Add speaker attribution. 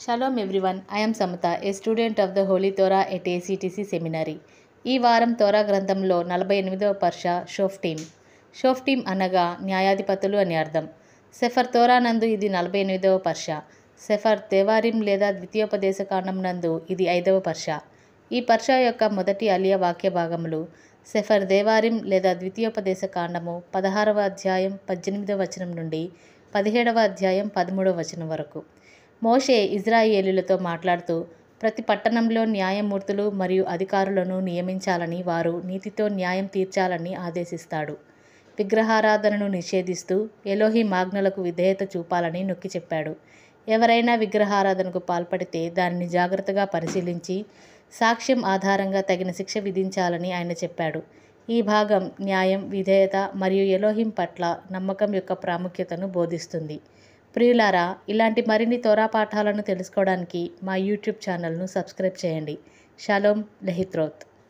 Speaker 1: Shalom everyone, I am Samata, a student of the Holy Torah at ACTC Seminary. ఈ వారం తోరా గ్రంథంలో 48వ పర్ష షోఫ్టీం. షోఫ్టీం అనగా న్యాయాధిపతులు అని అర్థం. సెఫర్ తోరా నందు ఇది 48వ పర్ష. సెఫర్ దేవారిం లేదా ద్వితీయోపదేశకాండం నందు ఇది 5వ పర్ష. ఈ పర్ష యొక్క మొదటి అలియ వాక్య భాగములు సెఫర్ దేవారిం లేదా ద్వితీయోపదేశకాండము 16వ అధ్యాయం 18వ వచనం నుండి 17వ అధ్యాయం 13వ వచనం వరకు. మోషే ఇజ్రాయేలీలతో మాట్లాడుతూ ప్రతి పట్టణంలో న్యాయమూర్తులు మరియు అధికారులను నియమించాలని, వారు నీతితో న్యాయం తీర్చాలని ఆదేశిస్తాడు. విగ్రహారాధనను నిషేధిస్తూ ఎలోహిం ఆజ్ఞలకు విధేయత చూపాలని నొక్కి చెప్పాడు. ఎవరైనా విగ్రహారాధనకు పాల్పడితే దానిని జాగ్రత్తగా పరిశీలించి సాక్ష్యం ఆధారంగా తగిన శిక్ష విధించాలని ఆయన చెప్పాడు. ఈ భాగం న్యాయం, విధేయత మరియు ఎలోహిం పట్ల నమ్మకం యొక్క ప్రాముఖ్యతను బోధిస్తుంది. ప్రియులారా, ఇలాంటి మరిన్ని తోరా పాఠాలను తెలుసుకోవడానికి మా యూట్యూబ్ ఛానల్ను సబ్స్క్రైబ్ చేయండి. షాలోమ్ లెహిత్రోత్.